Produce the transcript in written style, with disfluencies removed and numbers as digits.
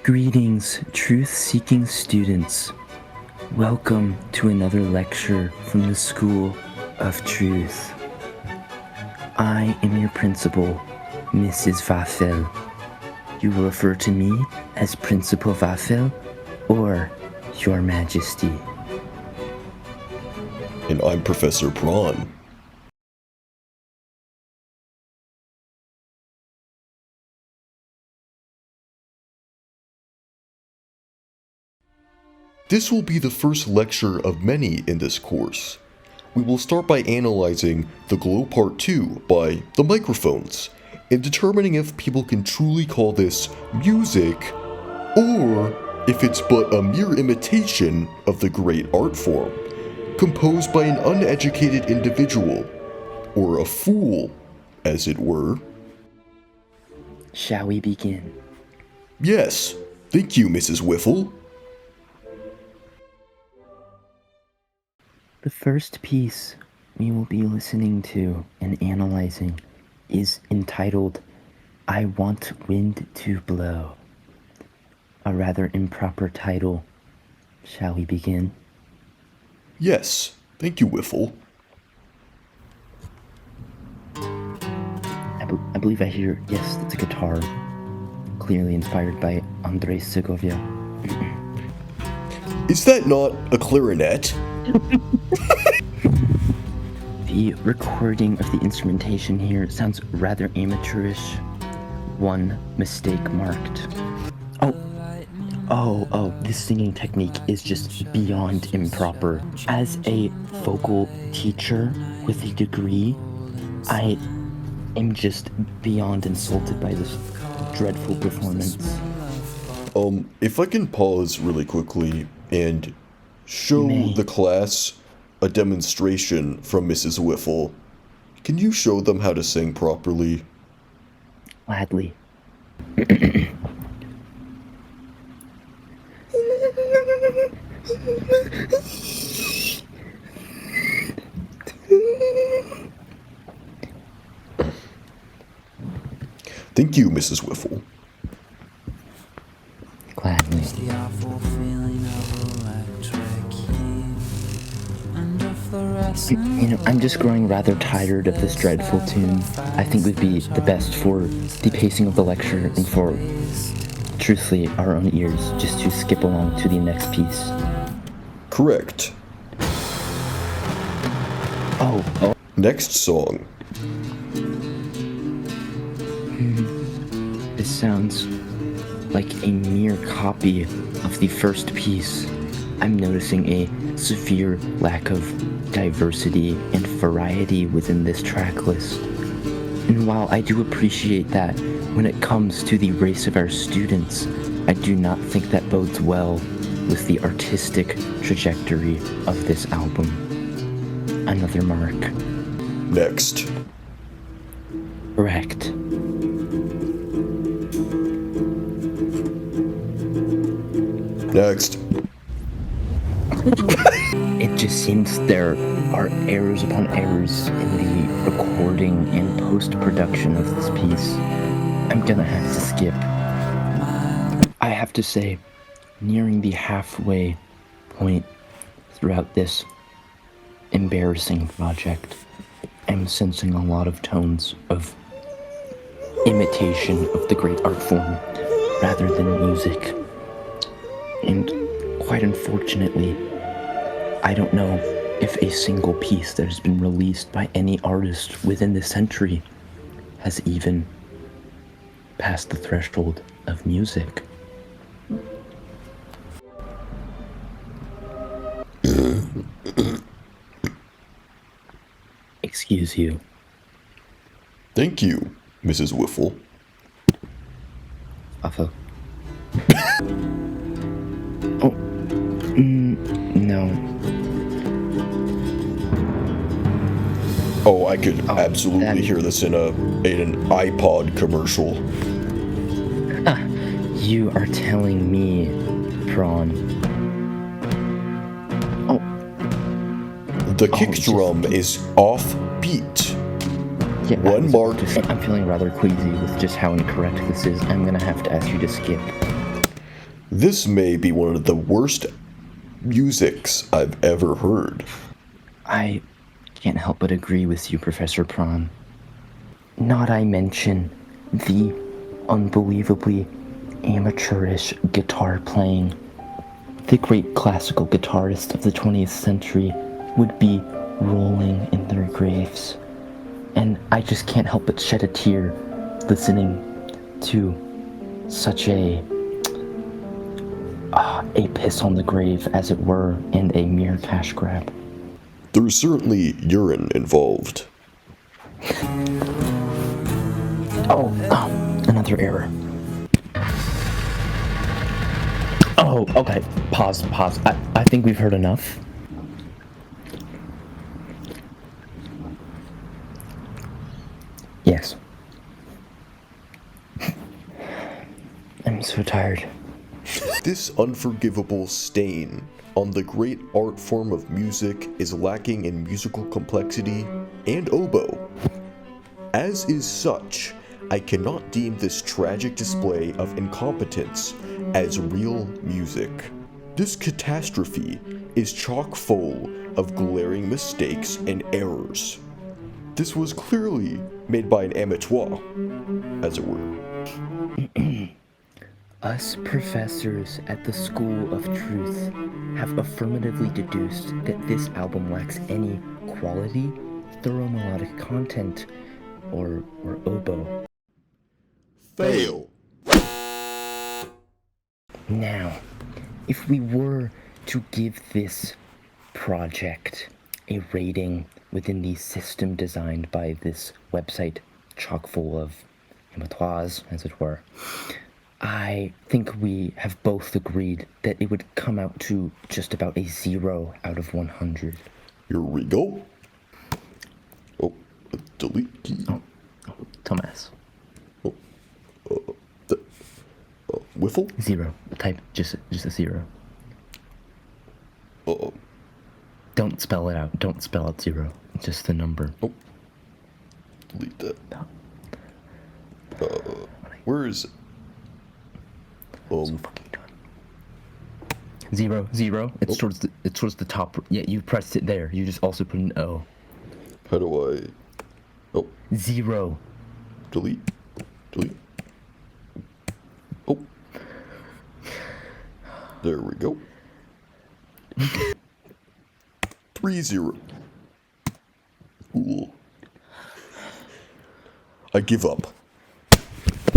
Greetings, truth-seeking students. Welcome to another lecture from the School of Truth. I am your principal, Mrs. Vaffel. You will refer to me as Principal Vaffel or Your Majesty. And I'm Professor Prawn. This will be the first lecture of many in this course. We will start by analyzing The Glow Part 2 by The Microphones, and determining if people can truly call this music, or if it's but a mere imitation of the great art form, composed by an uneducated individual, or a fool, as it were. Shall we begin? Yes, thank you, Mrs. Whiffle. The first piece we will be listening to and analyzing is entitled, I Want Wind to Blow. A rather improper title. Shall we begin? Yes, thank you, Whiffle. I believe I hear, yes, it's a guitar. Clearly inspired by Andres Segovia. Is that not a clarinet? The recording of the instrumentation here sounds rather amateurish. One mistake marked. Oh, this singing technique is just beyond improper. As a vocal teacher with a degree, I am just beyond insulted by this dreadful performance. If I can pause really quickly and show the class a demonstration from Mrs. Whiffle. Can you show them how to sing properly? Gladly. Thank you, Mrs. Whiffle. Gladly. I'm just growing rather tired of this dreadful tune. I think would be the best for the pacing of the lecture and for, truthfully, our own ears, just to skip along to the next piece. Correct. Oh. Next song. This sounds like a mere copy of the first piece. I'm noticing a severe lack of diversity and variety within this track list. And while I do appreciate that when it comes to the race of our students, I do not think that bodes well with the artistic trajectory of this album. Another mark. Next. Correct. Next. It just seems there are errors upon errors in the recording and post-production of this piece. I'm gonna have to skip. I have to say, nearing the halfway point throughout this embarrassing project, I'm sensing a lot of tones of imitation of the great art form rather than music. And quite unfortunately, I don't know if a single piece that has been released by any artist within this century has even passed the threshold of music. Excuse you. Thank you, Mrs. Whiffle. Awful. No. Oh, I could absolutely hear this in an iPod commercial. You are telling me, Prawn. The kick drum is off beat. Yeah, One mark. I'm feeling rather queasy with just how incorrect this is. I'm gonna have to ask you to skip. This may be one of the worst musics I've ever heard. I can't help but agree with you, Professor Prawn. Not I mention the unbelievably amateurish guitar playing. The great classical guitarists of the 20th century would be rolling in their graves. And I just can't help but shed a tear listening to such a piss on the grave, as it were, and a mere cash grab. There's certainly urine involved. Oh, another error. Oh, okay. Pause. I think we've heard enough. Yes. I'm so tired. This unforgivable stain on the great art form of music is lacking in musical complexity and oboe. As is such, I cannot deem this tragic display of incompetence as real music. This catastrophe is chock full of glaring mistakes and errors. This was clearly made by an amateur, as it were. Us professors at the School of Truth have affirmatively deduced that this album lacks any quality, thorough melodic content, or oboe. Fail. Now, if we were to give this project a rating within the system designed by this website chock full of amateurs, as it were, I think we have both agreed that it would come out to just about a 0 out of 100. Here we go. Oh, delete key. Oh, Thomas. Wiffle? 0. Type just a 0. Uh-oh. Don't spell it out. Don't spell out 0. Just the number. Oh. Delete that. Where is it? So fucking done. 0, 0. It's towards the top. Yeah, you pressed it there. You just also put an O. How do I? Oh. 0. Delete. Oh. There we go. 3-0. Cool. I give up.